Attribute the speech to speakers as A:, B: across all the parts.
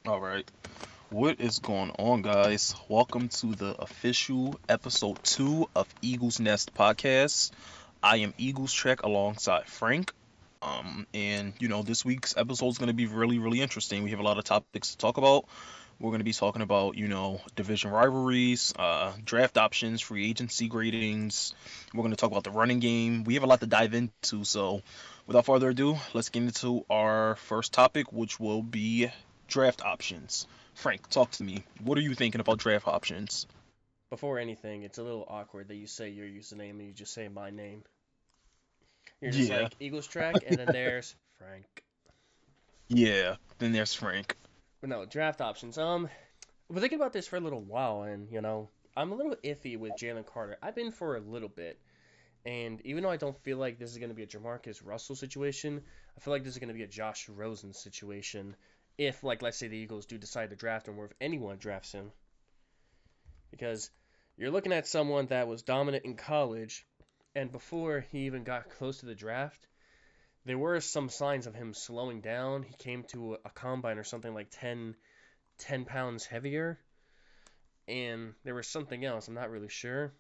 A: All right. What is going on, guys? Welcome to the official episode 2 of Eagles Nest podcast. I am EaglesTract alongside Frank. And this week's episode is going to be really, really interesting. We have a lot of topics to talk about. We're going to be talking about, division rivalries, draft options, free agency gradings. We're going to talk about the running game. We have a lot to dive into. So, without further ado, let's get into our first topic, which will be draft options. Frank, talk to me. What are you thinking about draft options?
B: Before anything, it's a little awkward that you say your username and you just say my name. You're just
A: Yeah,
B: like EaglesTract, and then there's Frank.
A: yeah. Then there's Frank.
B: But no, draft options. I've been thinking about this for a little while, and I'm a little iffy with Jalen Carter. I've been for a little bit, and even though I don't feel like this is going to be a Jamarcus Russell situation, I feel like this is going to be a Josh Rosen situation. If, like, let's say the Eagles do decide to draft him, or if anyone drafts him, because you're looking at someone that was dominant in college, and before he even got close to the draft, there were some signs of him slowing down. He came to a combine or something like 10 pounds heavier, and there was something else, I'm not really sure.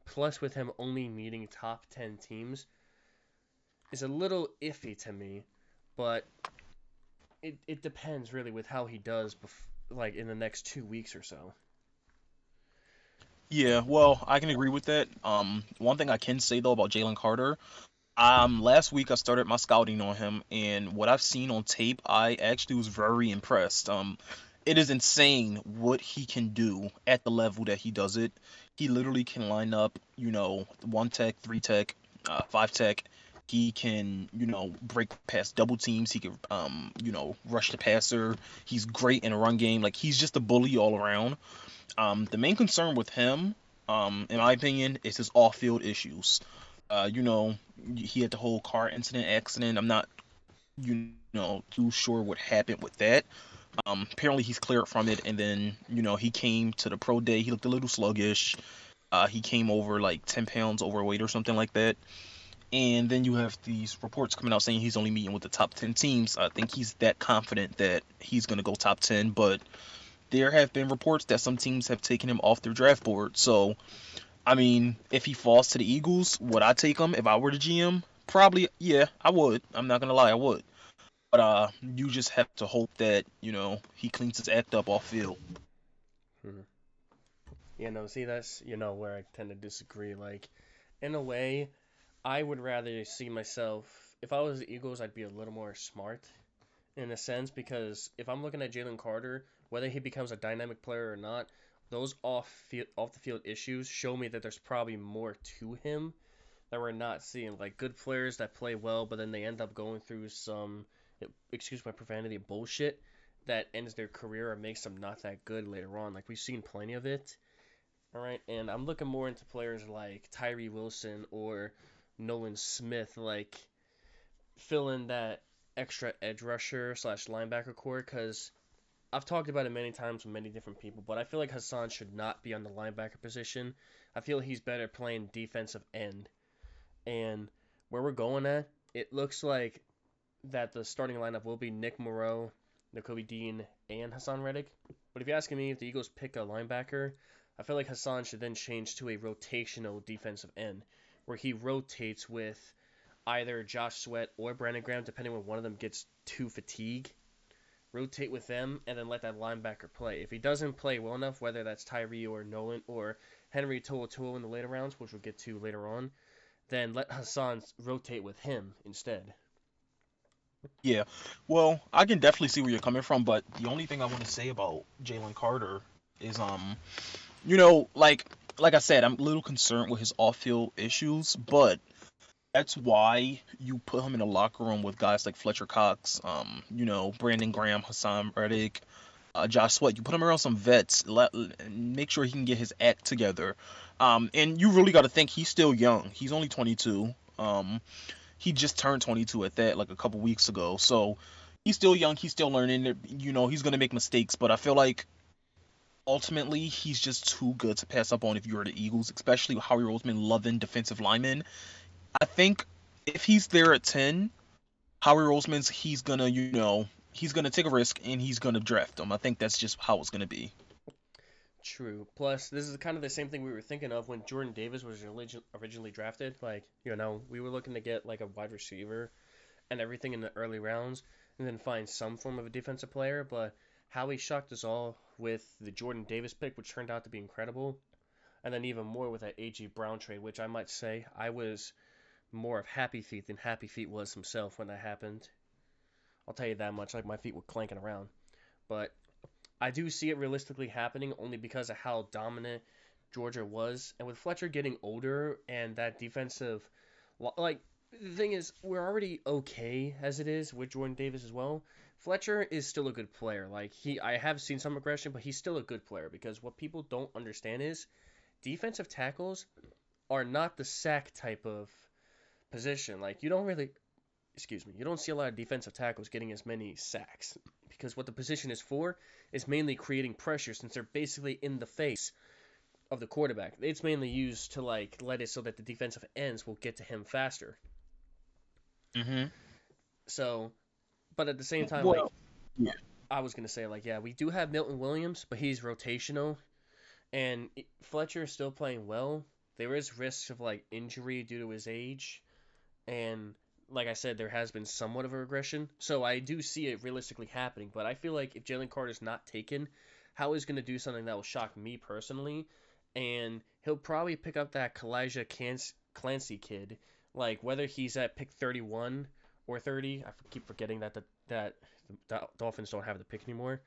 B: Plus, with him only meeting top 10 teams, is a little iffy to me, but it depends really with how he does, like in the next 2 weeks or so.
A: Yeah, well, I can agree with that. One thing I can say though about Jalen Carter, last week I started my scouting on him, and what I've seen on tape, I actually was very impressed. It is insane what he can do at the level that he does it. He literally can line up, one tech, three tech, five tech. He can, break past double teams. He can, rush the passer. He's great in a run game. Like he's just a bully all around. The main concern with him, in my opinion, is his off-field issues. You know, he had the whole car incident accident. I'm not, too sure what happened with that. Apparently he's cleared from it, and then, he came to the pro day. He looked a little sluggish. He came over like 10 pounds overweight or something like that. And then you have these reports coming out saying he's only meeting with the top 10 teams. I think he's that confident that he's going to go top 10, but there have been reports that some teams have taken him off their draft board. So, I mean, if he falls to the Eagles, would I take him if I were the GM? Probably, yeah, I would. I'm not gonna lie, I would. But you just have to hope that he cleans his act up off field.
B: Hmm. See, that's where I tend to disagree. Like, in a way, I would rather see myself. If I was the Eagles, I'd be a little more smart in a sense because if I'm looking at Jalen Carter, whether he becomes a dynamic player or not, those off the field issues show me that there's probably more to him that we're not seeing. Like good players that play well, but then they end up going through some, excuse my profanity, bullshit that ends their career or makes them not that good later on. Like we've seen plenty of it. All right, and I'm looking more into players like Tyree Wilson or Nolan Smith, like fill in that extra edge rusher slash linebacker core because I've talked about it many times with many different people, but I feel like Hassan should not be on the linebacker position. I feel he's better playing defensive end. And where we're going at, it looks like that the starting lineup will be Nick Moreau, Nakobe Dean, and Hassan Reddick. But if you're asking me if the Eagles pick a linebacker, I feel like Hassan should then change to a rotational defensive end, where he rotates with either Josh Sweat or Brandon Graham, depending on when one of them gets too fatigued. Rotate with them and then let that linebacker play. If he doesn't play well enough, whether that's Tyree or Nolan or Henry To'oTo'o in the later rounds, which we'll get to later on, then let Hassan rotate with him instead.
A: Yeah, well, I can definitely see where you're coming from, but the only thing I want to say about Jalen Carter is, like I said, I'm a little concerned with his off-field issues, but that's why you put him in a locker room with guys like Fletcher Cox, Brandon Graham, Hassan Reddick, Josh Sweat. You put him around some vets, make sure he can get his act together. And you really got to think he's still young. He's only 22. He just turned 22 at that, like a couple weeks ago. So he's still young. He's still learning. He's gonna make mistakes, but I feel like ultimately he's just too good to pass up on if you're the Eagles, especially with Howie Roseman loving defensive linemen. I think if he's there at 10, Howie Roseman's he's gonna, he's gonna take a risk and he's gonna draft him. I think that's just how it's gonna be.
B: True. Plus, this is kind of the same thing we were thinking of when Jordan Davis was originally drafted. Like, we were looking to get like a wide receiver and everything in the early rounds, and then find some form of a defensive player. But Howie shocked us all with the Jordan Davis pick, which turned out to be incredible, and then even more with that A.J. Brown trade, which I might say I was more of Happy Feet than Happy Feet was himself when that happened. I'll tell you that much. Like my feet were clanking around, but I do see it realistically happening only because of how dominant Georgia was, and with Fletcher getting older and that defensive, like the thing is, we're already okay as it is with Jordan Davis as well. Fletcher is still a good player. Like I have seen some aggression, but he's still a good player because what people don't understand is defensive tackles are not the sack type of position. Like you don't really, excuse me, you don't see a lot of defensive tackles getting as many sacks because what the position is for is mainly creating pressure since they're basically in the face of the quarterback. It's mainly used to like let it so that the defensive ends will get to him faster.
A: Hmm.
B: So, but at the same time, like
A: Well, yeah.
B: I was gonna say, like yeah, we do have Milton Williams, but he's rotational, and Fletcher is still playing well. There is risks of like injury due to his age, and like I said, there has been somewhat of a regression. So I do see it realistically happening, but I feel like if Jalen Carter's not taken, Howie's going to do something that will shock me personally, and he'll probably pick up that Kalijah Clancy kid, like whether he's at pick 31 or 30. I keep forgetting that the Dolphins don't have the pick anymore.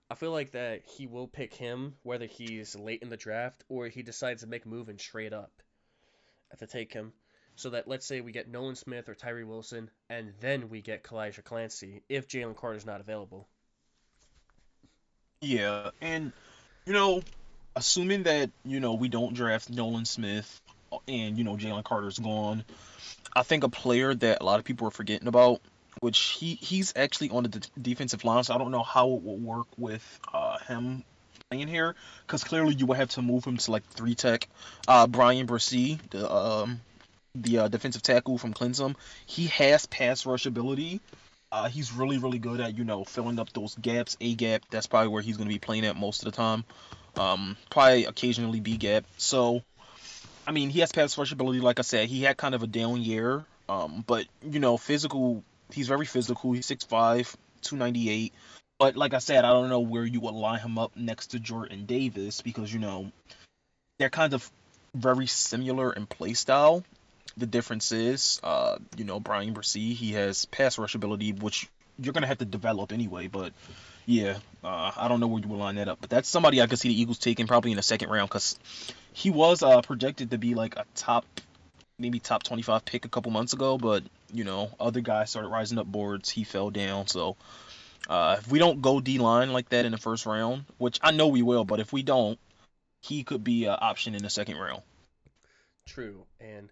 B: I feel like that he will pick him whether he's late in the draft or he decides to make a move and trade up to take him. So that let's say we get Nolan Smith or Tyree Wilson, and then we get Kalijah Clancy if Jalen Carter's not available.
A: Yeah, and you know, assuming that we don't draft Nolan Smith and Jalen Carter's gone, I think a player that a lot of people are forgetting about, which he's actually on the defensive line, so I don't know how it will work with him playing here, because clearly you would have to move him to like three tech. Brian Brissy, the defensive tackle from Clemson, he has pass rush ability. He's really really good at filling up those gaps. A gap, that's probably where he's going to be playing at most of the time. Probably occasionally B gap. So I mean, he has pass rush ability. Like I said, he had kind of a down year. But physical. He's very physical. He's 6'5", 298. But like I said, I don't know where you would line him up next to Jordan Davis because they're kind of very similar in play style. The difference is, Brian Brissy, he has pass rush ability, which you're gonna have to develop anyway. But yeah, I don't know where you would line that up. But that's somebody I could see the Eagles taking probably in the second round because he was projected to be like a maybe top 25 pick a couple months ago, but other guys started rising up boards. He fell down. So if we don't go D line like that in the first round, which I know we will, but if we don't, he could be an option in the second round.
B: True, and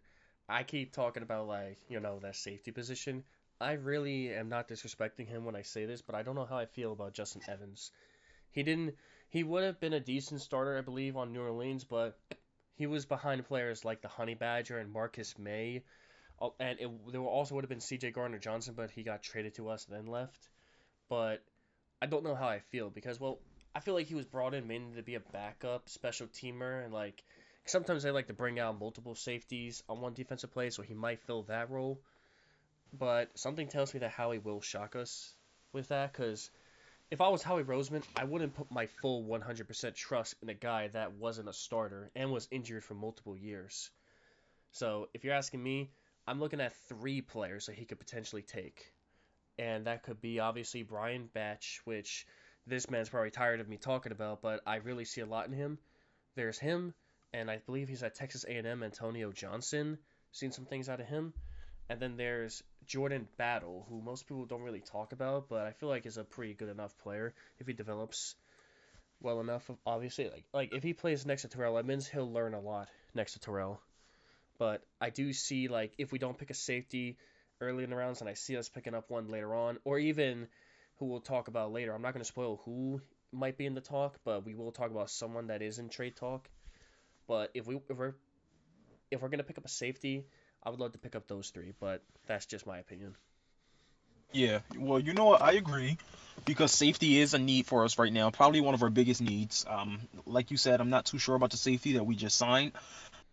B: I keep talking about like that safety position. I really am not disrespecting him when I say this, but I don't know how I feel about Justin Evans. He didn't. He would have been a decent starter, I believe, on New Orleans, but he was behind players like the Honey Badger and Marcus May. And there also would have been C.J. Gardner Johnson, but he got traded to us and then left. But I don't know how I feel because, well, I feel like he was brought in mainly to be a backup special teamer, and like sometimes they like to bring out multiple safeties on one defensive play, so he might fill that role. But something tells me that Howie will shock us with that because if I was Howie Roseman, I wouldn't put my full 100% trust in a guy that wasn't a starter and was injured for multiple years. So if you're asking me, I'm looking at three players that he could potentially take. And that could be obviously Brian Batch, which this man's probably tired of me talking about, but I really see a lot in him. There's him, and I believe he's at Texas A&M, Antonio Johnson. Seen some things out of him. And then there's Jordan Battle, who most people don't really talk about, but I feel like is a pretty good enough player if he develops well enough. Obviously, like if he plays next to Terrell Edmonds, he'll learn a lot next to Terrell. But I do see like if we don't pick a safety early in the rounds, and I see us picking up one later on, or even who we'll talk about later. I'm not going to spoil who might be in the talk, but we will talk about someone that is in trade talk. But if we're going to pick up a safety, I would love to pick up those three, but that's just my opinion.
A: Yeah, well, you know what? I agree because safety is a need for us right now. Probably one of our biggest needs. Like you said, I'm not too sure about the safety that we just signed.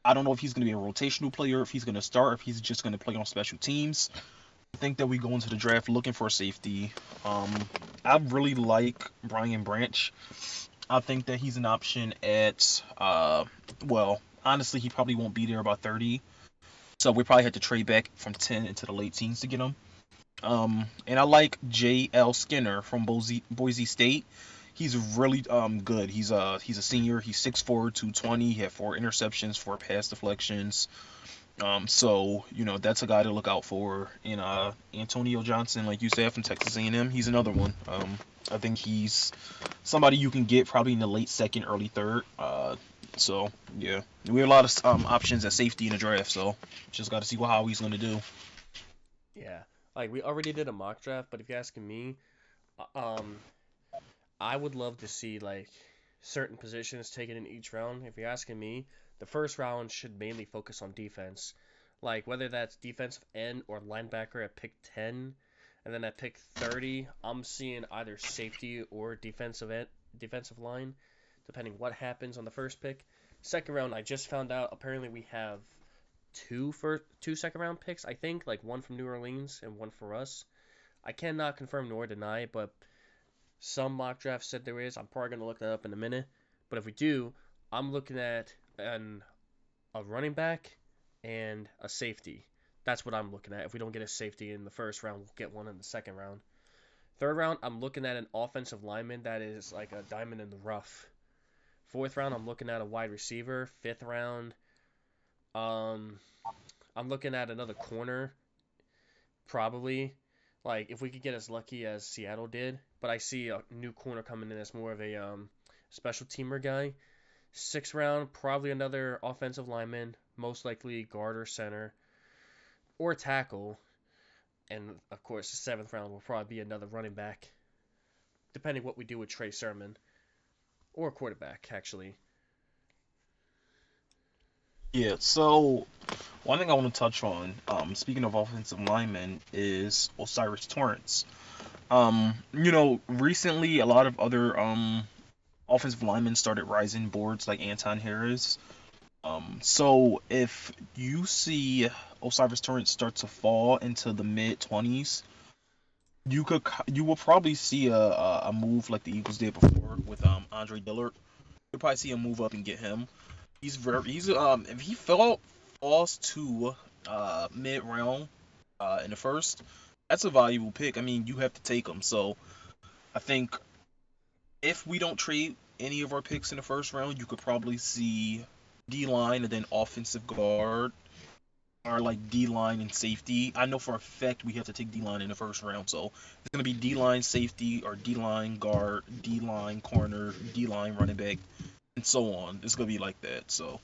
A: I don't know if he's going to be a rotational player, if he's going to start, if he's just going to play on special teams. I think that we go into the draft looking for safety. Um, I really like Brian Branch. I think that he's an option at, well, honestly, he probably won't be there about 30. So we probably had to trade back from 10 into the late teens to get him. And I like J.L. Skinner from Boise State. He's really good. He's a senior. He's 6'4", 220. He had 4 interceptions, 4 pass deflections. So that's a guy to look out for. And Antonio Johnson, like you said, from Texas A&M, he's another one. I think he's somebody you can get probably in the late second, early third. So yeah, we have a lot of options at safety in the draft. So just got to see how he's gonna do.
B: Yeah, like we already did a mock draft, but if you're asking me, um, I would love to see like certain positions taken in each round. If you're asking me, the first round should mainly focus on defense, like whether that's defensive end or linebacker at pick 10, and then at pick 30, I'm seeing either safety or defensive line, depending what happens on the first pick. Second round, I just found out apparently we have two second round picks. I think like one from New Orleans and one for us. I cannot confirm nor deny, but some mock drafts said there is. I'm probably gonna look that up in a minute. But if we do, I'm looking at a running back and a safety. That's what I'm looking at. If we don't get a safety in the first round, we'll get one in the second round. Third round, I'm looking at an offensive lineman that is like a diamond in the rough. Fourth round, I'm looking at a wide receiver. Fifth round, um, I'm looking at another corner, probably. Like if we could get as lucky as Seattle did, but I see a new corner coming in as more of a special teamer guy. Sixth round, probably another offensive lineman, most likely guard or center or tackle, and of course the seventh round will probably be another running back, depending what we do with Trey Sermon or quarterback actually.
A: Yeah. So one thing I want to touch on, speaking of offensive linemen, is Osiris Torrance. Recently a lot of other offensive linemen started rising boards like Anton Harris. So if you see Osiris Torrance start to fall into the mid 20s, you will probably see a move like the Eagles did before with Andre Dillard. You'll probably see a move up and get him. He's if he falls to mid round in the first, that's a valuable pick. I mean, you have to take him. So I think if we don't trade any of our picks in the first round, you could probably see D line and then offensive guard, or like D line and safety. I know for a fact we have to take D line in the first round, so it's gonna be D line safety or D line guard, D line corner, D line running back, and so on. It's gonna be like that. So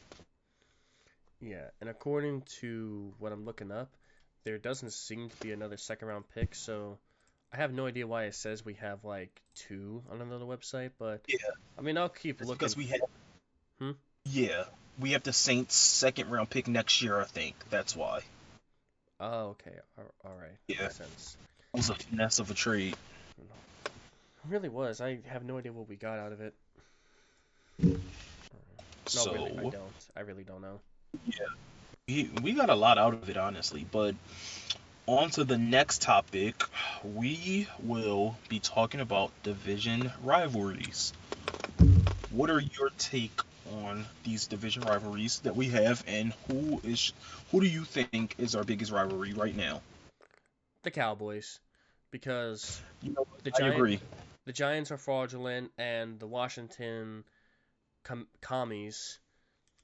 B: Yeah, and according to what I'm looking up, there doesn't seem to be another second round pick, so I have no idea why it says we have like two on another website, but
A: yeah,
B: I mean I'll keep
A: it's
B: looking.
A: because we have
B: Hmm?
A: yeah we have the Saints second round pick next year. I think that's why.
B: Oh, okay. All right. That
A: Yeah,
B: makes
A: it
B: sense.
A: was a finesse of a trade.
B: It really was. I have no idea what we got out of it. No, really, I
A: So
B: don't. I really don't know.
A: yeah, we got a lot out of it honestly, but on to the next topic, we will be talking about division rivalries. What are your take on these division rivalries that we have, and who do you think is our biggest rivalry right now?
B: The Cowboys, because
A: You know,
B: the
A: I
B: Giant,
A: agree.
B: the Giants are fraudulent, and the Washington commies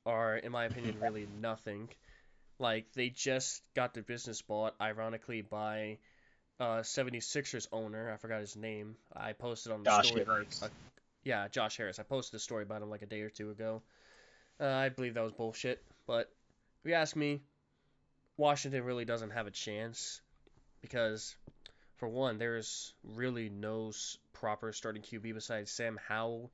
B: are, in my opinion, really nothing. Like they just got their business bought, ironically, by 76ers owner. I forgot his name. I posted on the
A: Josh
B: story like,
A: Harris.
B: yeah, Josh Harris. I posted a story about him like a day or two ago. I believe that was bullshit. But if you ask me, Washington really doesn't have a chance because, for one, there's really no proper starting QB besides Sam Howell.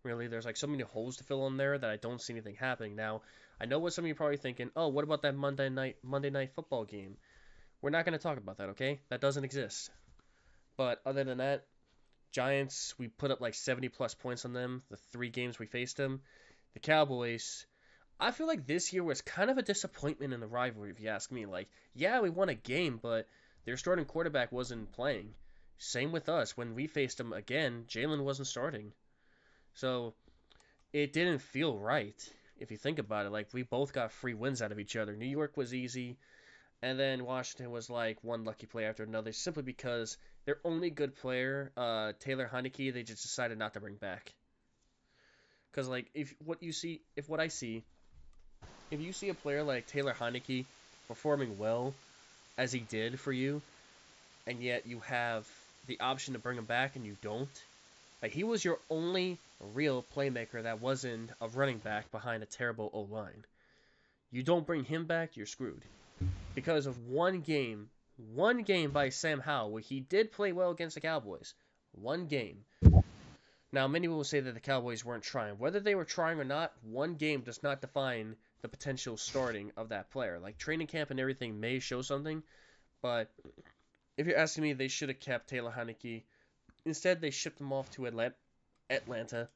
B: Really, there's like so many holes to fill in there that I don't see anything happening. Now, I know what some of you are probably thinking. Oh, what about that Monday night football game? We're not going to talk about that, okay? That doesn't exist. But other than that, Giants, we put up like 70 plus points on them the 3 games we faced them. The Cowboys, I feel like this year was kind of a disappointment in the rivalry, if you ask me. Like, yeah, we won a game, but their starting quarterback wasn't playing. Same with us. When we faced them again, Jalen wasn't starting. So it didn't feel right, if you think about it. Like, we both got free wins out of each other. New York was easy, and then Washington was like one lucky play after another, simply because their only good player, Taylor Heineke, they just decided not to bring back. Because like if what I see, if you see a player like Taylor Heineke performing well as he did for you, and yet you have the option to bring him back and you don't, like he was your only real playmaker that wasn't a running back behind a terrible O line. You don't bring him back, you're screwed because of one game by Sam Howell where he did play well against the Cowboys. One game. Now, many will say that the Cowboys weren't trying. Whether they were trying or not, one game does not define the potential starting of that player. Like, training camp and everything may show something, but if you're asking me, they should have kept Taylor Heineke. Instead, they shipped him off to Atlanta.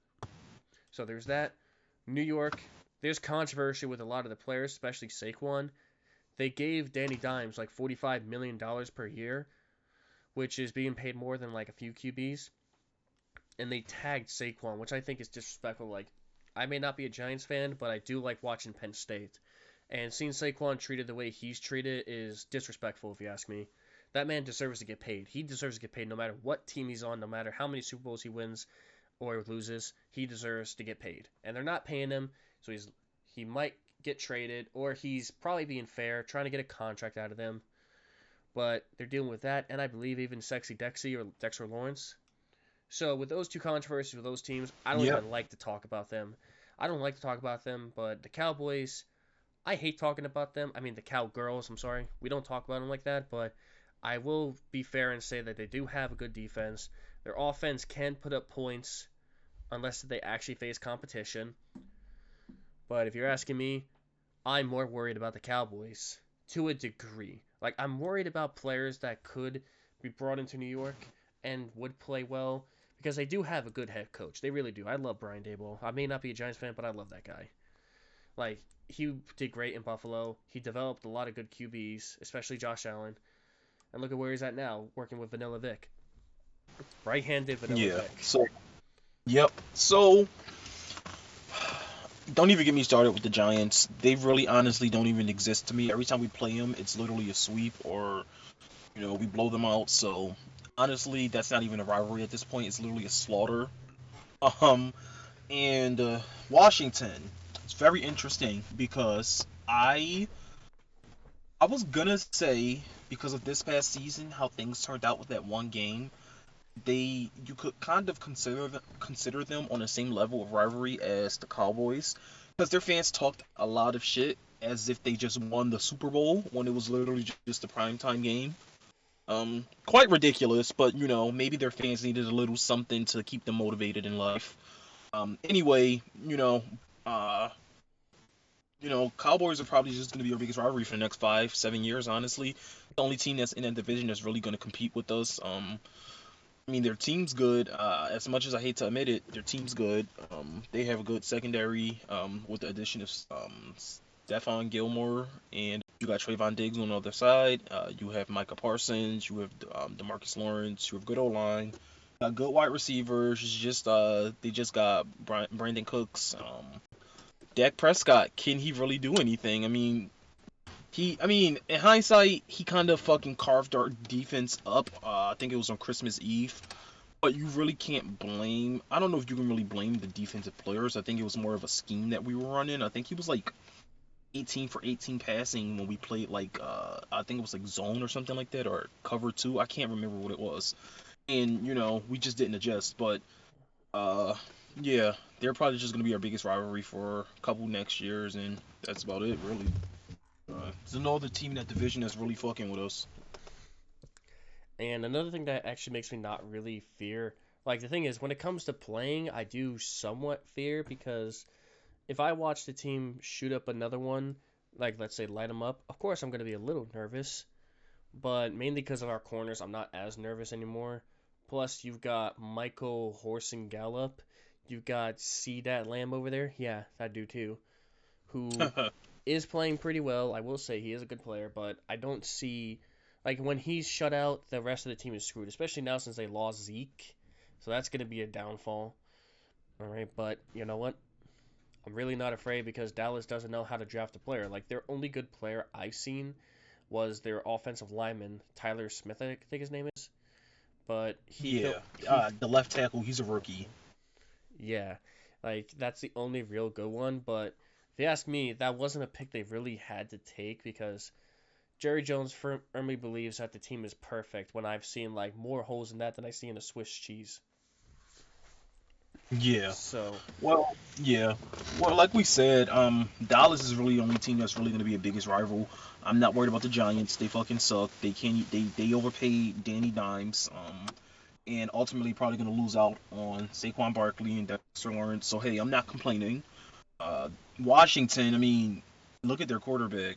B: So there's that. New York, there's controversy with a lot of the players, especially Saquon. They gave Danny Dimes like $45 million per year, which is being paid more than like a few QBs. And they tagged Saquon, which I think is disrespectful. Like, I may not be a Giants fan, but I do like watching Penn State. And seeing Saquon treated the way he's treated is disrespectful, if you ask me. That man deserves to get paid. He deserves to get paid no matter what team he's on, no matter how many Super Bowls he wins or loses. He deserves to get paid. And they're not paying him, so he might get traded, or he's probably being fair, trying to get a contract out of them. But they're dealing with that, and I believe even Sexy Dexy or Dexter Lawrence. So with those two controversies with those teams, I don't
A: Yep.
B: even like to talk about them. I don't like to talk about them, but the Cowboys, I hate talking about them. I mean, the Cowgirls, I'm sorry. We don't talk about them like that, but I will be fair and say that they do have a good defense. Their offense can put up points unless they actually face competition. But if you're asking me, I'm more worried about the Cowboys to a degree. Like, I'm worried about players that could be brought into New York and would play well because they do have a good head coach. They really do. I love Brian Daboll. I may not be a Giants fan, but I love that guy. Like, he did great in Buffalo. He developed a lot of good QBs, especially Josh Allen. And look at where he's at now, working with Vanilla Vic. Right-handed Vanilla
A: Yeah.
B: Vic.
A: So, yep. So, don't even get me started with the Giants. They really honestly don't even exist to me. Every time we play them, it's literally a sweep or, we blow them out. So, honestly, that's not even a rivalry at this point. It's literally a slaughter. Um, and Washington. It's very interesting because I was gonna say because of this past season, how things turned out with that one game, you could kind of consider them on the same level of rivalry as the Cowboys, because their fans talked a lot of shit as if they just won the Super Bowl when it was literally just a primetime game. Quite ridiculous, but maybe their fans needed a little something to keep them motivated in life. Anyway, uh, Cowboys are probably just going to be our biggest rivalry for the next 5, 7 years. Honestly, the only team that's in that division that's really going to compete with us. I mean, their team's good. As much as I hate to admit it, their team's good. They have a good secondary. With the addition of Stephon Gilmore, and you got Trayvon Diggs on the other side. You have Micah Parsons. You have Demarcus Lawrence. You have good O line. Got good wide receivers. It's just they just got Brandon Cooks. Dak Prescott, can he really do anything? I mean, in hindsight, he kind of fucking carved our defense up. I think it was on Christmas Eve. But you really can't blame. I don't know if you can really blame the defensive players. I think it was more of a scheme that we were running. I think he was like 18 for 18 passing when we played like I think it was like zone or something like that or cover two. I can't remember what it was. And we just didn't adjust. But uh, yeah, they're probably just gonna be our biggest rivalry for a couple next years, and that's about it, really. There's no other team in that division that's really fucking with us.
B: And another thing that actually makes me not really fear, like the thing is, when it comes to playing, I do somewhat fear because if I watch the team shoot up another one, like let's say light them up, of course I'm going to be a little nervous, but mainly because of our corners, I'm not as nervous anymore. Plus, you've got Michael Horson Gallup. You've got See That Lamb over there. Yeah, I do too. Who is playing pretty well. I will say he is a good player, but I don't see like when he's shut out, the rest of the team is screwed, especially now since they lost Zeke. So that's going to be a downfall. All right, but you know what? I'm really not afraid because Dallas doesn't know how to draft a player. Like their only good player I've seen was their offensive lineman Tyler Smith, I think his name is. But
A: Yeah,
B: he
A: the left tackle, he's a rookie.
B: yeah, like that's the only real good one. But if you ask me, that wasn't a pick they really had to take because Jerry Jones firmly believes that the team is perfect. When I've seen like more holes in that than I see in a Swiss cheese.
A: Yeah.
B: So
A: Well, yeah. Well, like we said, Dallas is really the only team that's really going to be a biggest rival. I'm not worried about the Giants. They fucking suck. They can't. They overpaid Danny Dimes. And ultimately probably going to lose out on Saquon Barkley and Dexter Lawrence. So hey, I'm not complaining. Uh, Washington. I mean, look at their quarterback.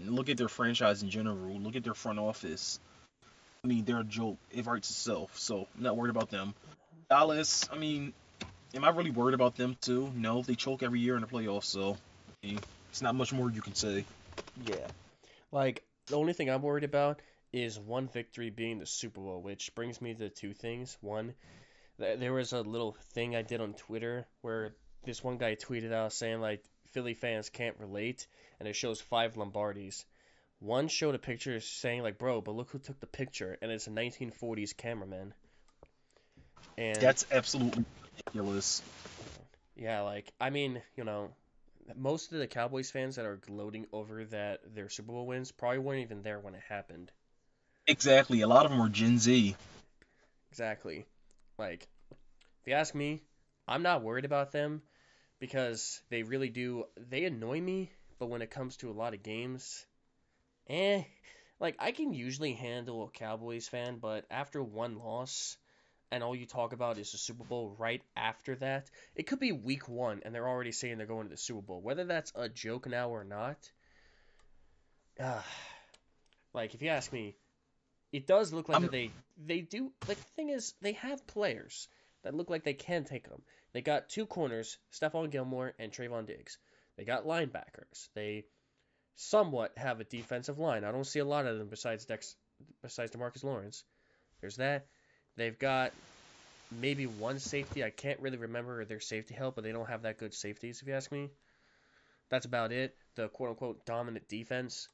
A: Look at their franchise in general. Look at their front office. I mean, they're a joke. It writes itself. So I'm not worried about them. Dallas. I mean, am I really worried about them too? No, they choke every year in the playoffs, so I mean, it's not much more you can say.
B: yeah, like the only thing I'm worried about is one victory being the Super Bowl, which brings me to two things. One, there was a little thing I did on Twitter where this one guy tweeted out saying like Philly fans can't relate, and it shows five Lombardis. One showed a picture saying like, "Bro, but look who took the picture," and it's a 1940s cameraman. And
A: That's absolutely ridiculous.
B: yeah, like I mean, most of the Cowboys fans that are gloating over that their Super Bowl wins probably weren't even there when it happened.
A: Exactly. A lot of them are Gen Z.
B: Exactly. Like, if you ask me, I'm not worried about them because they really do. They annoy me, but when it comes to a lot of games, eh. Like, I can usually handle a Cowboys fan, but after one loss, and all you talk about is the Super Bowl right after that, it could be week one, and they're already saying they're going to the Super Bowl. Whether that's a joke now or not, uh, like, if you ask me, it does look like
A: I'm
B: that they do. Like, the thing is, they have players that look like they can take them. They got two corners, Stephon Gilmore and Trayvon Diggs. They got linebackers. They somewhat have a defensive line. I don't see a lot of them besides Demarcus Lawrence. There's that. They've got maybe one safety. I can't really remember their safety help, but they don't have that good safeties, if you ask me. That's about it. The quote unquote dominant defense.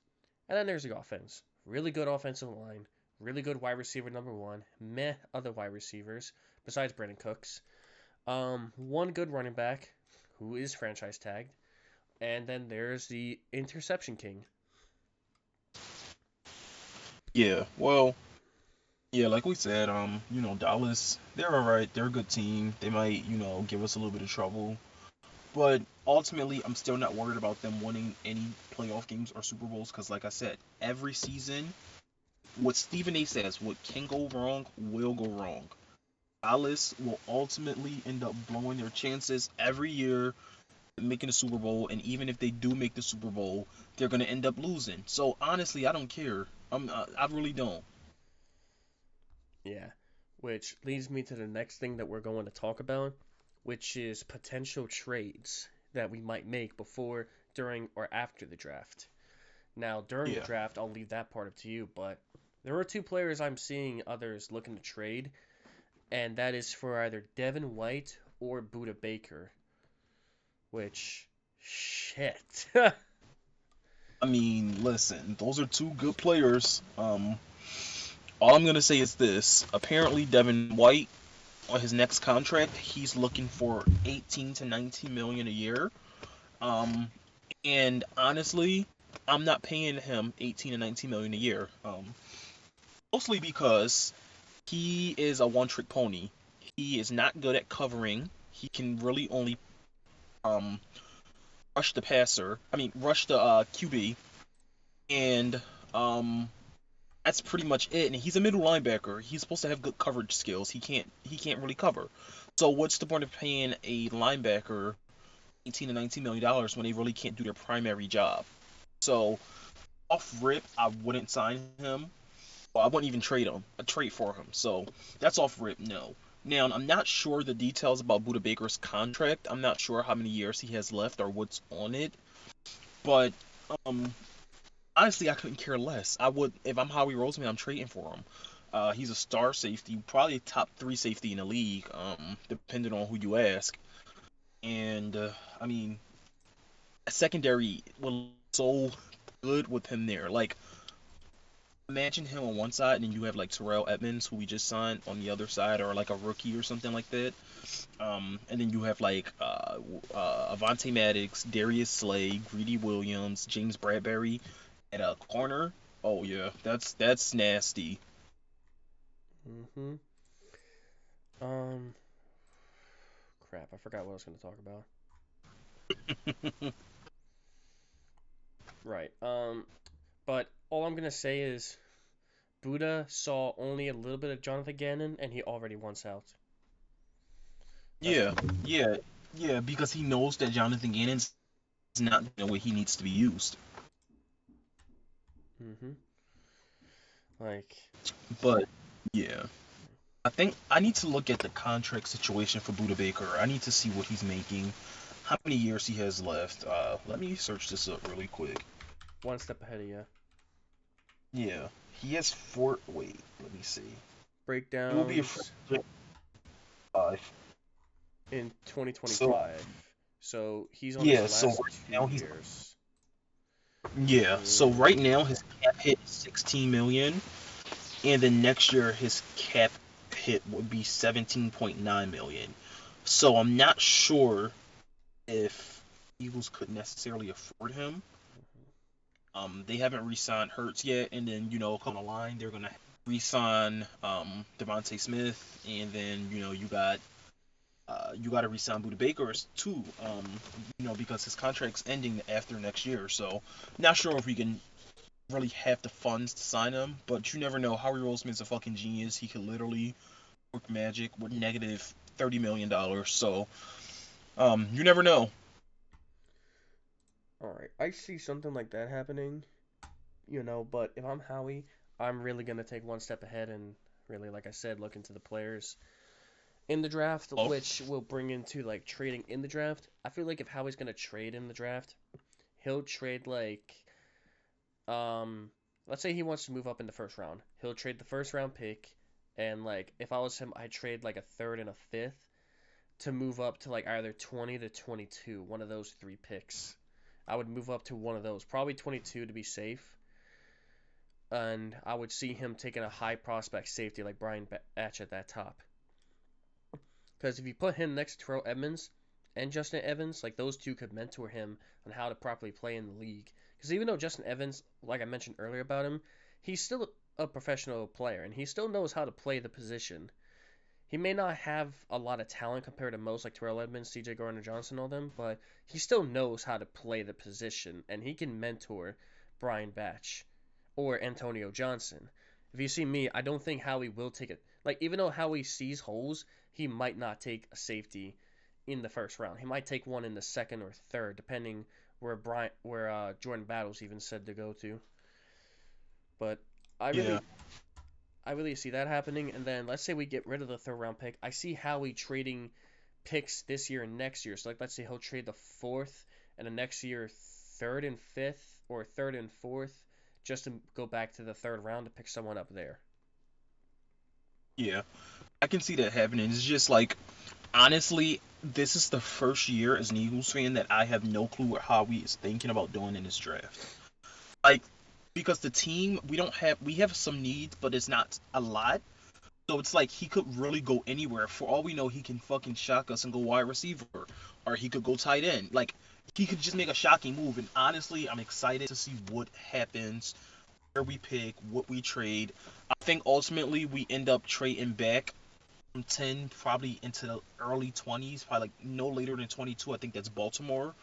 B: And then there's the offense. Really good offensive line. Really good wide receiver number one. Meh other wide receivers, besides Brandon Cooks. One good running back who is franchise tagged. And then there's the interception king.
A: yeah. Well, yeah. Like we said, Dallas, they're all right. They're a good team. They might, give us a little bit of trouble, but ultimately, I'm still not worried about them winning any playoff games or Super Bowls because, like I said, every season, what Stephen A. says, what can go wrong will go wrong. Dallas will ultimately end up blowing their chances every year making the Super Bowl, and even if they do make the Super Bowl, they're gonna end up losing. So honestly, I don't care. I really don't.
B: Yeah. Which leads me to the next thing that we're going to talk about, which is potential trades that we might make before, during, or after the draft. Now, during the
A: Yeah.
B: draft, I'll leave that part up to you, but there are two players I'm seeing others looking to trade, and that is for either Devin White or Buda Baker, which, shit.
A: I mean, listen, those are two good players. All I'm gonna say is this: apparently, Devin White on his next contract, he's looking for 18 to 19 million a year. Um, and honestly, I'm not paying him 18 to 19 million a year. Mostly because he is a one-trick pony. He is not good at covering. He can really only um rush the passer. I mean, rush the QB, and um that's pretty much it. And he's a middle linebacker. He's supposed to have good coverage skills. He can't really cover. So what's the point of paying a linebacker 18 to 19 million dollars when they really can't do their primary job? So off rip, I wouldn't sign him. Well, I wouldn't even trade him. A trade for him. So that's off rip. No. Now I'm not sure the details about Buda Baker's contract. I'm not sure how many years he has left or what's on it. But um, honestly, I couldn't care less. I would if I'm Howie Roseman, I'm trading for him. He's a star safety, probably top three safety in the league, depending on who you ask. And I mean, a secondary was so good with him there. Like, imagine him on one side, and then you have like Terrell Edmonds, who we just signed, on the other side, or like a rookie or something like that. And then you have like Avonte Maddox, Darius Slay, Greedy Williams, James Bradbury at a corner. Oh yeah, that's nasty.
B: Mm-hmm. Um, Crap, I forgot what I was going to talk about. Right. But all I'm going to say is Buddha saw only a little bit of Jonathan Gannon, and he already wants out. That's
A: Yeah, yeah, yeah, because he knows that Jonathan Gannon's not the way he needs to be used.
B: mm-hmm. Like,
A: But yeah, I think I need to look at the contract situation for Buda Baker. I need to see what he's making, how many years he has left. Let me search this up really quick.
B: one step ahead of you.
A: Yeah, he has four. Wait, let me see. He will be a free
B: Breakdowns
A: agent five.
B: in
A: So
B: 2025. So he's on his
A: yeah, so
B: last
A: right
B: two
A: now he's
B: years.
A: yeah, so
B: Mm,
A: right now his cap hit is 16 million, and then next year his cap hit would be 17.9 million. So I'm not sure if Eagles could necessarily afford him. They haven't re-signed Hurts yet, and then come on the line they're gonna re-sign Devontae Smith, and then you got to re-sign Buda Baker too, because his contract's ending after next year. So not sure if we can really have the funds to sign him, but you never know. Howie Roseman's a fucking genius. He could literally work magic with negative $30 million. So you never know.
B: all right, I see something like that happening, but if I'm Howie, I'm really gonna take one step ahead and really, like I said, look into the players in the draft,
A: Oh,
B: which will bring into like trading in the draft. I feel like if Howie's gonna trade in the draft, he'll trade like um let's say he wants to move up in the first round. He'll trade the first round pick and like if I was him, I'd trade like a third and a fifth to move up to like either 20 to 22, one of those three picks. I would move up to one of those, probably 22 to be safe. And I would see him taking a high prospect safety like Brian Batch at that top. Because if you put him next to Terrell Edmonds and Justin Evans, like those two could mentor him on how to properly play in the league. Because even though Justin Evans, like I mentioned earlier about him, he's still a professional player and he still knows how to play the position. He may not have a lot of talent compared to most like Terrell Edmonds, CJ Gardner Johnson, all them, but he still knows how to play the position and he can mentor Brian Batch or Antonio Johnson. If you see me, I don't think Howie will take it. Like even though Howie sees holes, he might not take a safety in the first round. He might take one in the second or third, depending where Jordan Battles even said to go to. But I
A: yeah,
B: really I really see that happening. And then let's say we get rid of the third round pick. I see Howie trading picks this year and next year. So like let's say he'll trade the fourth and the next year third and fifth or third and fourth just to go back to the third round to pick someone up there.
A: yeah. I can see that happening. It's just like honestly, this is the first year as an Eagles fan that I have no clue what Howie is thinking about doing in this draft. Like because the team we have some needs, but it's not a lot. So it's like he could really go anywhere. For all we know, he can fucking shock us and go wide receiver, or he could go tight end. Like he could just make a shocking move. And honestly, I'm excited to see what happens, where we pick, what we trade. I think ultimately we end up trading back from 10 probably into the early 20s, probably like no later than 22. I think that's Baltimore.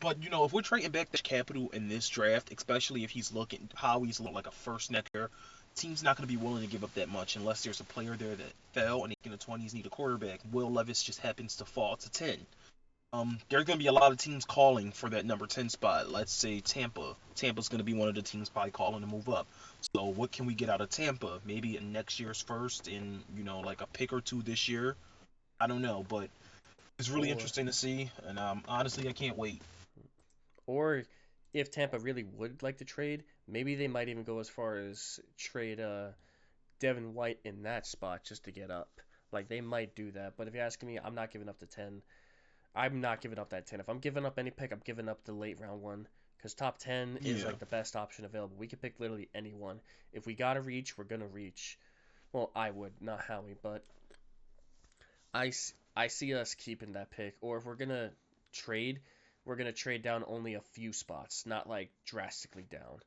A: But if we're trading back the capital in this draft, especially if he's looking how he's looking like a first next year, team's not going to be willing to give up that much unless there's a player there that fell and in the 20s need a quarterback. Will Levis just happens to fall to 10. there's gonna be a lot of teams calling for that number 10 spot. Let's say Tampa. Tampa's gonna be one of the teams probably calling to move up. So what can we get out of Tampa? Maybe in next year's first, in like a pick or two this year. I don't know, but it's really
B: Or
A: interesting to see, and honestly, I can't wait.
B: or if Tampa really would like to trade, maybe they might even go as far as trade Devin White in that spot just to get up. Like they might do that, but if you're asking me, I'm not giving up the 10. I'm not giving up that 10. If I'm giving up any pick, I'm giving up the late round one because top 10 is
A: Yeah.
B: like the best option available. We could pick literally anyone. If we gotta reach, we're gonna reach. Well, I would, not Howie, but I see us keeping that pick. Or if trade, we're gonna trade down only a few spots, not like drastically down.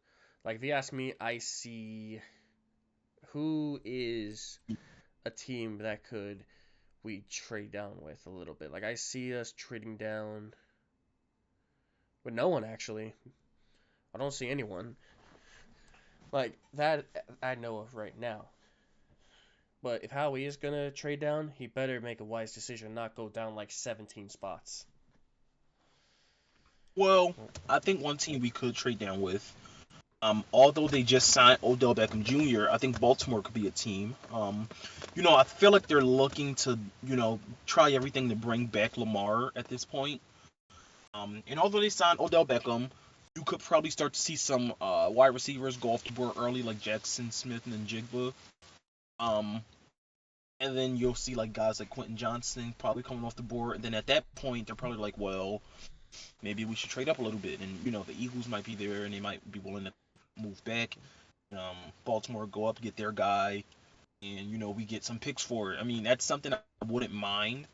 B: Like if you ask me, I see who is a team that could we trade down with a little bit. Like I see us trading down with no one actually. I don't see anyone like that I know of right now. But if Howie is gonna trade down, he better make a wise decision, not go down like 17 spots.
A: Well, I think one team we could trade down with. Although they just signed Odell Beckham Jr., I think Baltimore could be a team. I feel like they're looking to, try everything to bring back Lamar at this point. And although they signed Odell Beckham, you could probably start to see some wide receivers go off the board early, like Jackson Smith and Jigba. Um, and then you'll see like guys like Quentin Johnson probably coming off the board. And then at that point, they're probably like, well, maybe we should trade up a little bit. And the Eagles might be there, and they might be willing to move back. Um, Baltimore go up, get their guy, and we get some picks for it. I mean, that's something I wouldn't mind.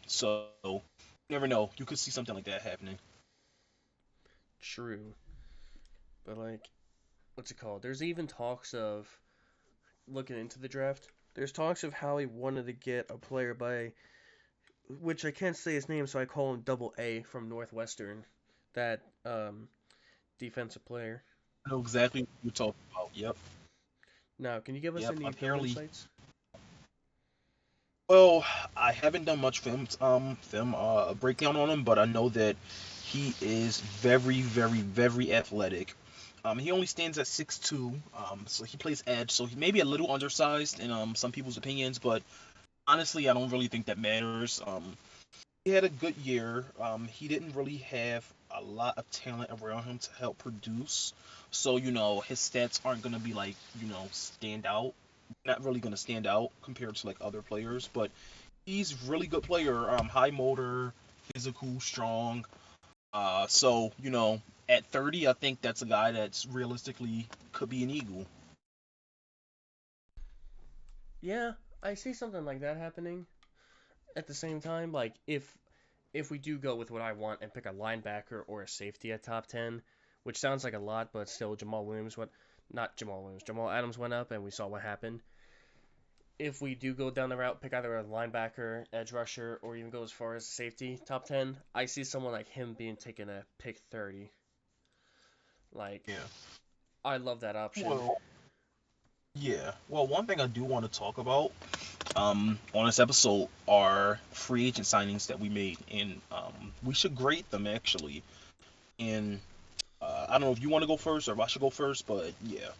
A: So you never know. You could see something like that happening.
B: True. But like what's it called? There's even talks of looking into the draft. There's talks of how he wanted to get a player by which I can't say his name, so I call him Double A from Northwestern. That defensive player.
A: I know exactly what you're talking about. Yep,
B: Now, can you give us
A: yep.
B: any film
A: Apparently,
B: insights?
A: well, I haven't done much film breakdown on him, but I know that he is very, very, very athletic. He only stands at 6'2", so he plays edge, so he may be a little undersized in some people's opinions, but honestly, I don't really think that matters. He had a good year. He didn't really have a lot of talent around him to help produce, so his stats aren't gonna be like stand out. Not really gonna stand out compared to like other players, but he's really good player. High motor, physical, strong. So at 30, I think that's a guy that's realistically could be an Eagle.
B: Yeah, I see something like that happening. At the same time, like if we do go with what I want and pick a linebacker or a safety at top 10, which sounds like a lot, but still Jamal Williams went not Jamal Williams, Jamal Adams went up and we saw what happened. If we do go down the route, pick either a linebacker, edge rusher, or even go as far as safety, top 10, I see someone like him being taken at pick 30. Like,
A: Yeah.
B: I love that option.
A: Well, yeah. Well, one thing I do want to talk about on this episode are free agent signings that we made, and we should grade them actually. And I don't know if you want to go first or if I should go first, but yeah.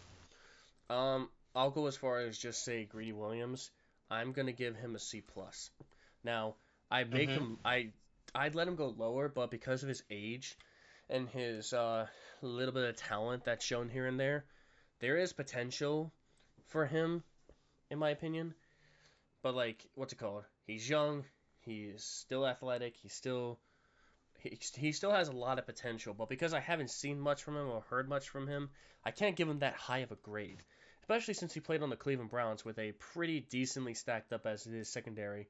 B: I'll go as far as just say Greedy Williams. I'm gonna give him a C plus. Now, I make
A: Mhm.
B: him I'd let him go lower, but because of his age and his little bit of talent that's shown here and there is potential for him, in my opinion. But like, what's it called? He's young. He's still athletic. He still has a lot of potential. But because I haven't seen much from him or heard much from him, I can't give him that high of a grade. Especially since he played on the Cleveland Browns with a pretty decently stacked up as his secondary.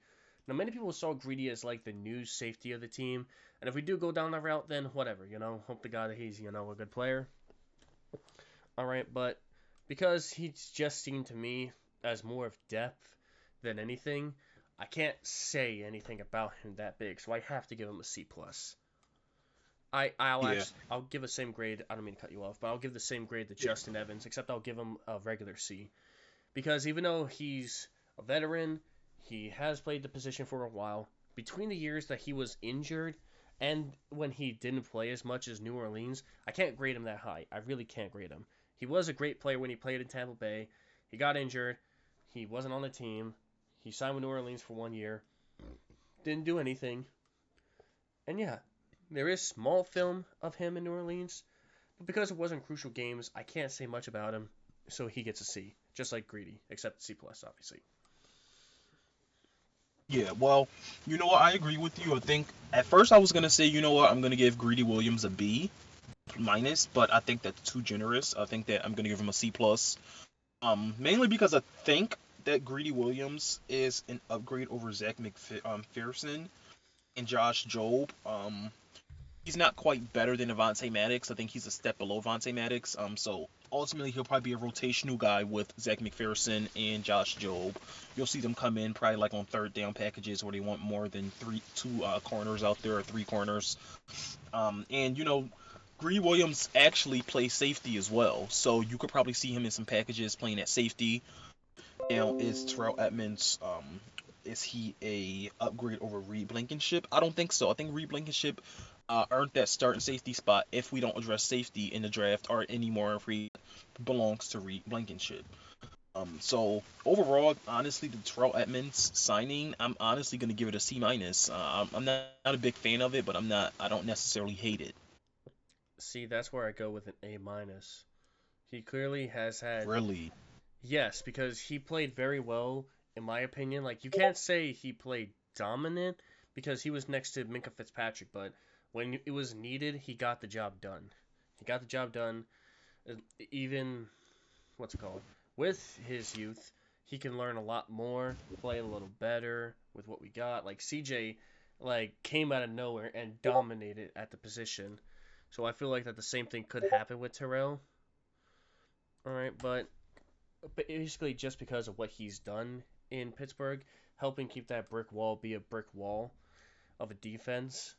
B: Now, many people saw Greedy as like the new safety of the team, and if we do go down that route, then whatever, hope to God that he's a good player. All right, but because he's just seen to me as more of depth than anything, I can't say anything about him that big, so I have to give him a C plus.
A: Yeah.
B: I'll give the same grade. I don't mean to cut you off, but I'll give the same grade to
A: Yeah.
B: Justin Evans, except I'll give him a regular C because even though he's a veteran, he has played the position for a while. between the years that he was injured and when he didn't play as much as New Orleans, I can't grade him that high. I really can't grade him. He was a great player when he played in Tampa Bay. He got injured. He wasn't on the team. He signed with New Orleans for 1 year. Didn't do anything. And yeah, there is small film of him in New Orleans, but because it wasn't crucial games, I can't say much about him. So he gets a C, just like Greedy, except C plus, obviously.
A: Yeah, well, you know what? I agree with you. I think at first I was gonna say, you know what, I'm gonna give Greedy Williams a B minus, but I think that's too generous. I think that I'm gonna give him a C plus. Mainly because I think that Greedy Williams is an upgrade over Zach McPherson and Josh Jobe. He's not quite better than Avonte Maddox. I think he's a step below Avonte Maddox. So ultimately, he'll probably be a rotational guy with Zach McPherson and Josh Jobe. You'll see them come in probably like on third down packages where they want more than two corners out there or three corners. And Greedy Williams actually plays safety as well, so you could probably see him in some packages playing at safety. Now, is Terrell Edmonds is he a upgrade over Reed Blankenship? I don't think so. I think Reed Blankenship earned that starting safety spot if we don't address safety in the draft or anymore if he belongs to Reed Blankenship. So overall, honestly, the Terrell Edmonds signing, I'm honestly gonna give it a C minus. I'm not a big fan of it, but I'm not. I don't necessarily hate it.
B: See, that's where I go with an A minus. He clearly has had,
A: Really.
B: yes, because he played very well, in my opinion. Like, you can't say he played dominant because he was next to Minka Fitzpatrick, but when it was needed, he got the job done. He got the job done. Even, what's it called? With his youth, he can learn a lot more, play a little better with what we got. Like, CJ, like, came out of nowhere and dominated at the position. So I feel like that the same thing could happen with Terrell. All right, but basically just because of what he's done in Pittsburgh, helping keep that brick wall be a brick wall of a defense,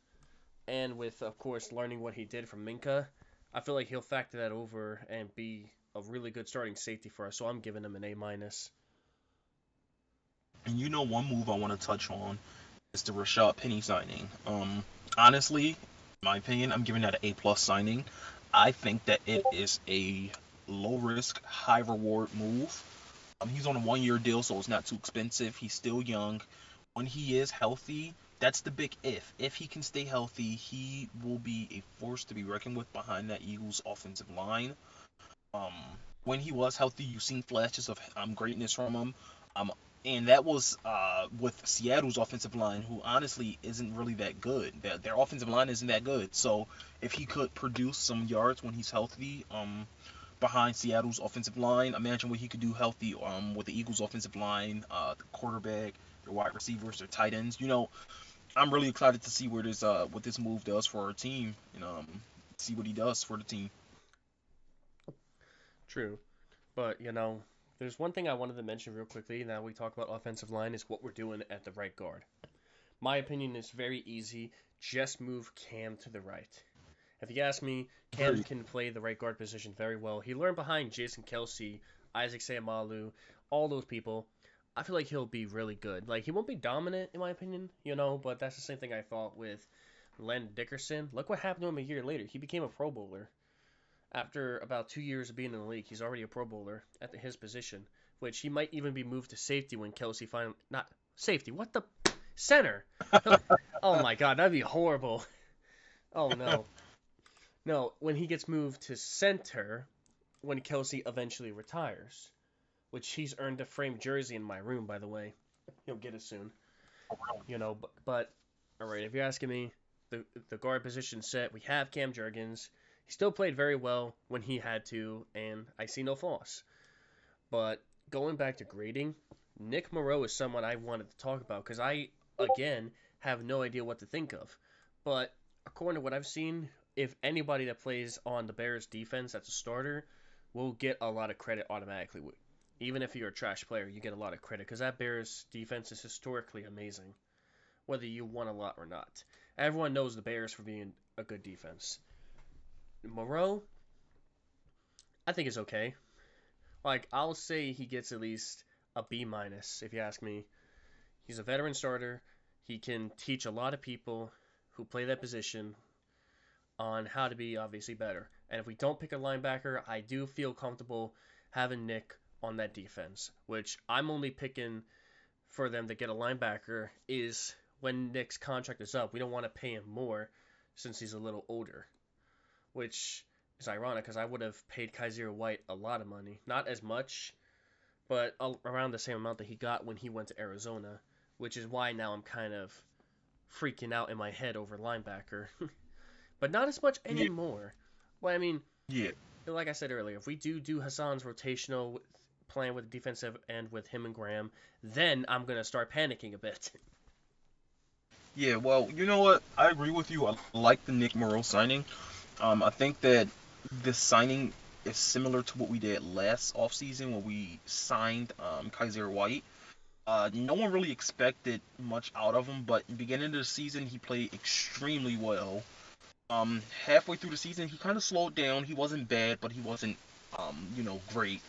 B: and with of course learning what he did from Minka, I feel like he'll factor that over and be a really good starting safety for us. So I'm giving him an A minus.
A: And one move I want to touch on is the Rashad Penny signing. Honestly, in my opinion, I'm giving that an A plus signing. I think that it is a low risk, high reward move. He's on a 1 year deal, so it's not too expensive. He's still young. When he is healthy, that's the big if. If he can stay healthy, he will be a force to be reckoned with behind that Eagles offensive line. Um, when he was healthy, you've seen flashes of greatness from him. Um, and that was with Seattle's offensive line, who honestly isn't really that good. Their offensive line isn't that good. So if he could produce some yards when he's healthy, behind Seattle's offensive line, imagine what he could do healthy with the Eagles offensive line, the quarterback, their wide receivers, their tight ends. I'm really excited to see where this what this move does for our team, and see what he does for the team.
B: True, but there's one thing I wanted to mention real quickly. Now we talk about offensive line is what we're doing at the right guard. My opinion is very easy. Just move Cam to the right. If you ask me, Cam
A: Very.
B: can play the right guard position very well. He learned behind Jason Kelsey, Isaac Seumalo, all those people. I feel like he'll be really good. Like, he won't be dominant, in my opinion, but that's the same thing I thought with Len Dickerson. Look what happened to him a year later. He became a Pro Bowler. After about 2 years of being in the league, he's already a Pro Bowler at his position, which he might even be moved to safety when Kelsey finally. Not safety, what the? Center! Oh my god, that'd be horrible. Oh no. No, when he gets moved to center, when Kelsey eventually retires, which he's earned a framed jersey in my room, by the way. He'll get it soon. But all right, if you're asking me, the guard position set, we have Cam Jurgens. He still played very well when he had to, and I see no flaws. But going back to grading, Nick Moreau is someone I wanted to talk about because I, again, have no idea what to think of. But according to what I've seen, if anybody that plays on the Bears defense that's a starter will get a lot of credit automatically. Even if you're a trash player, you get a lot of credit because that Bears defense is historically amazing, whether you won a lot or not. Everyone knows the Bears for being a good defense. Moreau, I think is okay. Like, I'll say he gets at least a B minus if you ask me. He's a veteran starter. He can teach a lot of people who play that position on how to be obviously better. And if we don't pick a linebacker, I do feel comfortable having Nick on that defense, which I'm only picking for them to get a linebacker is when Nick's contract is up. We don't want to pay him more since he's a little older, which is ironic because I would have paid Kaiser White a lot of money. Not as much, but around the same amount that he got when he went to Arizona, which is why now I'm kind of freaking out in my head over linebacker. But not as much
A: Yeah,
B: anymore. Well, I mean,
A: yeah,
B: like I said earlier, if we do Hassan's rotational plan with defensive end with him and Graham, then I'm gonna start panicking a bit.
A: yeah. Well, you know what? I agree with you. I like the Nick Morrow signing. I think that this signing is similar to what we did last offseason when we signed Kaiser White. No one really expected much out of him, but beginning of the season, he played extremely well. Halfway through the season, he kind of slowed down. He wasn't bad, but he wasn't, great.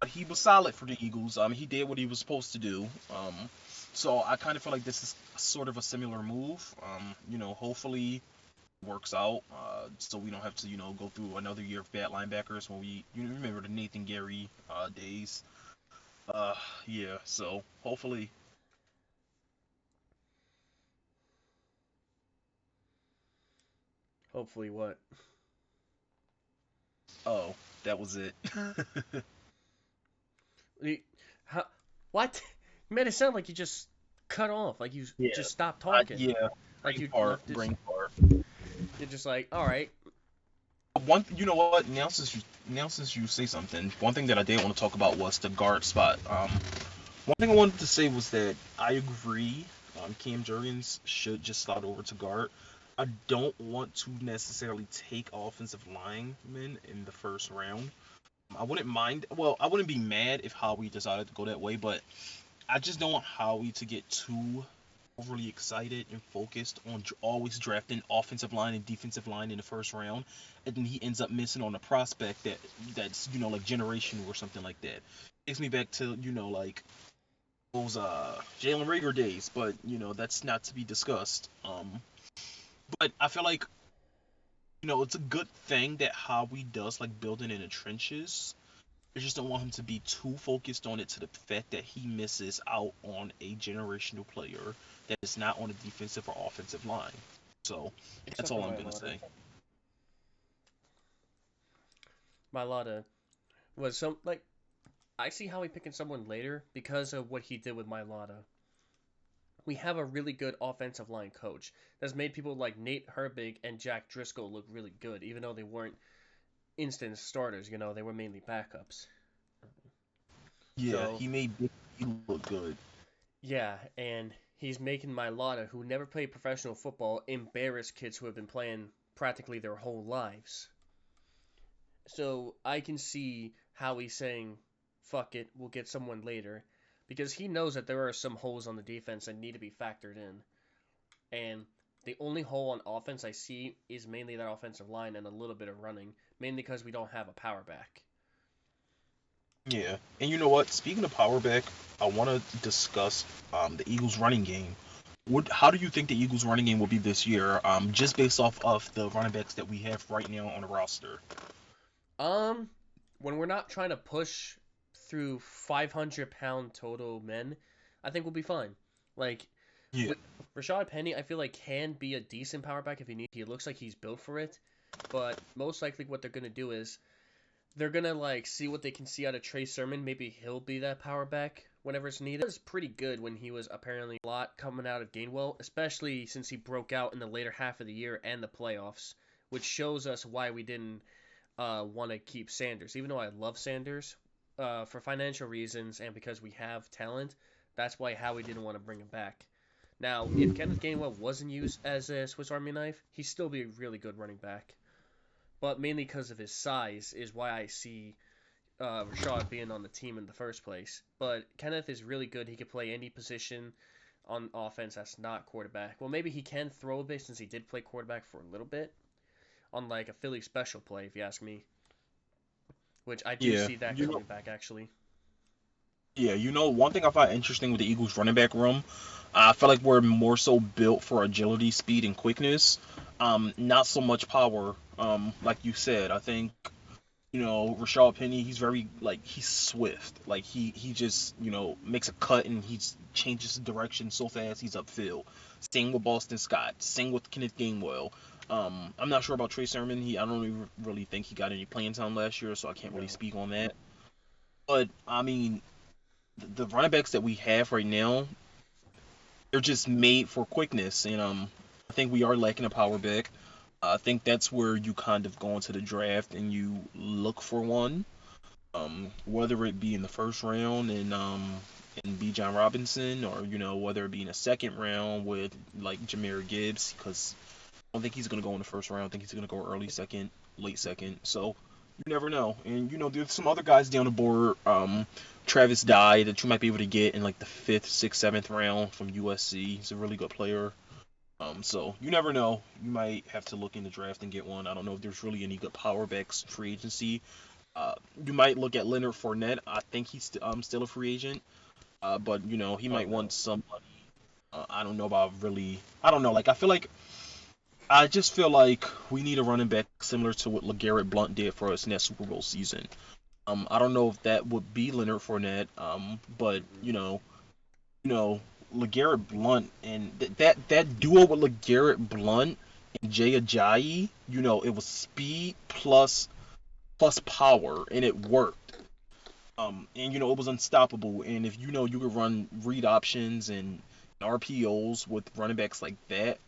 A: But he was solid for the Eagles. He did what he was supposed to do. So I kind of feel like this is sort of a similar move. Hopefully works out, so we don't have to, go through another year of bad linebackers when you remember the Nathan Gary days. Uh, yeah. So hopefully,
B: Hopefully, what?
A: oh, that was it.
B: How, what? You made it sound like you just cut off, like you
A: Yeah.
B: just stopped talking,
A: Yeah.
B: like you left this.
A: Brain fart.
B: You're just like, all right,
A: You know what? Now since you say something, one thing that I did want to talk about was the guard spot. One thing I wanted to say was that I agree. Cam Jurgens should just slide over to guard. I don't want to necessarily take offensive linemen in the first round. I wouldn't mind. Well, I wouldn't be mad if Howie decided to go that way, but I just don't want Howie to get too overly excited and focused on always drafting offensive line and defensive line in the first round, and then he ends up missing on a prospect that's like generational or something like that. Takes me back to like those Jalen Rager days, but that's not to be discussed. But I feel like it's a good thing that Howie does like building in the trenches. I just don't want him to be too focused on it to the fact that he misses out on a generational player that is not on the defensive or offensive line. So that's
B: except for
A: all I'm
B: my
A: gonna
B: Lotta.
A: say.
B: My Lotta was some like I see how he picking someone later because of what he did with my Lotta. We have a really good offensive line coach that's made people like Nate Herbig and Jack Driscoll look really good, even though they weren't instant starters. They were mainly backups.
A: Yeah,
B: So
A: he made Big E look good.
B: yeah, and he's making Mailata, who never played professional football, embarrass kids who have been playing practically their whole lives. So I can see how he's saying, fuck it, we'll get someone later. Because he knows that there are some holes on the defense that need to be factored in. And the only hole on offense I see is mainly that offensive line and a little bit of running, mainly because we don't have a power back.
A: Yeah, and you know what? Speaking of power back, I want to discuss the Eagles' running game. How do you think the Eagles' running game will be this year? Just based off of the running backs that we have right now on the roster.
B: Um, when we're not trying to push through 500-pound total men, I think we'll be fine. Like,
A: Yeah,
B: with Rashad Penny, I feel like can be a decent power back if he needs. He looks like he's built for it, but most likely what they're gonna do is they're gonna like see what they can see out of Trey Sermon. Maybe he'll be that power back whenever it's needed. He was pretty good when he was apparently a lot coming out of Gainwell, especially since he broke out in the later half of the year and the playoffs, which shows us why we didn't want to keep Sanders. Even though I love Sanders, for financial reasons and because we have talent, that's why Howie didn't want to bring him back. Now, if Kenneth Gainwell wasn't used as a Swiss Army knife, he'd still be a really good running back. But mainly because of his size is why I see Rashad being on the team in the first place. But Kenneth is really good. He can play any position on offense that's not quarterback. Well, maybe he can throw a bit since he did play quarterback for a little bit on like a Philly special play, if you ask me. Which I do
A: yeah.
B: see that
A: You know,
B: coming back actually.
A: Yeah, one thing I find interesting with the Eagles running back room, I feel like we're more so built for agility, speed, and quickness. Not so much power. Like you said, I think Rashad Penny, he's very like he's swift. Like he just makes a cut and he changes direction so fast he's upfield. Same with Boston Scott. Same with Kenneth Gainwell. I'm not sure about Trey Sermon. I don't really think he got any playing time last year, so I can't really
B: No.
A: speak on that. But I mean, the running backs that we have right now, they're just made for quickness, and I think we are lacking a power back. I think that's where you kind of go into the draft and you look for one, whether it be in the first round and B. John Robinson, or whether it be in the second round with like Jameer Gibbs, because I don't think he's gonna go in the first round. I think he's gonna go early second, late second. So you never know. And there's some other guys down the board. Travis Dye that you might be able to get in like the fifth, sixth, seventh round from USC. He's a really good player. So you never know. You might have to look in the draft and get one. I don't know if there's really any good power backs free agency. You might look at Leonard Fournette. I think he's still a free agent. But he
B: Oh
A: might want
B: no.
A: some money. I don't know about really. I don't know. Like I just feel like we need a running back similar to what LeGarrette Blunt did for us in that Super Bowl season. I don't know if that would be Leonard Fournette. But
B: Hmm.
A: you know, LeGarrette Blunt and that duo with LeGarrette Blunt and Jay Ajayi, it was speed plus power, and it worked. And it was unstoppable. And if you could run read options and RPOs with running backs like that,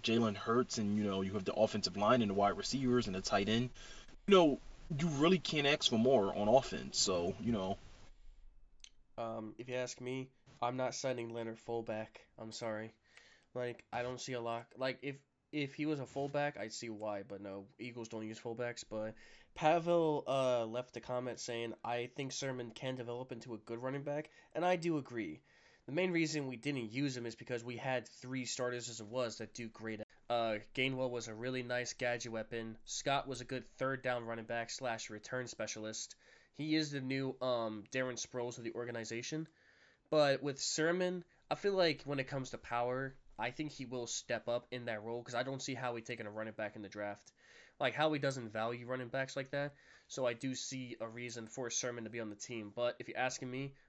A: Jalen Hurts, and you have the offensive line and the wide receivers and the tight end, you know, you really can't ask for more on offense. So,
B: If you ask me, I'm not signing Leonard fullback. I'm sorry. Like I don't see a lot. Like if he was a fullback, I'd see why. But no, Eagles don't use fullbacks. But Pavel left a comment saying I think Sermon can develop into a good running back, and I do agree. The main reason we didn't use him is because we had three starters as it was that do great. Gainwell was a really nice gadget weapon. Scott was a good third down running back slash return specialist. He is the new Darren Sproles of the organization. But with Sermon, I feel like when it comes to power, I think he will step up in that role because I don't see Howie taking a running back in the draft. Like Howie doesn't value running backs like that, so I do see a reason for Sermon to be on the team. But if you're asking me,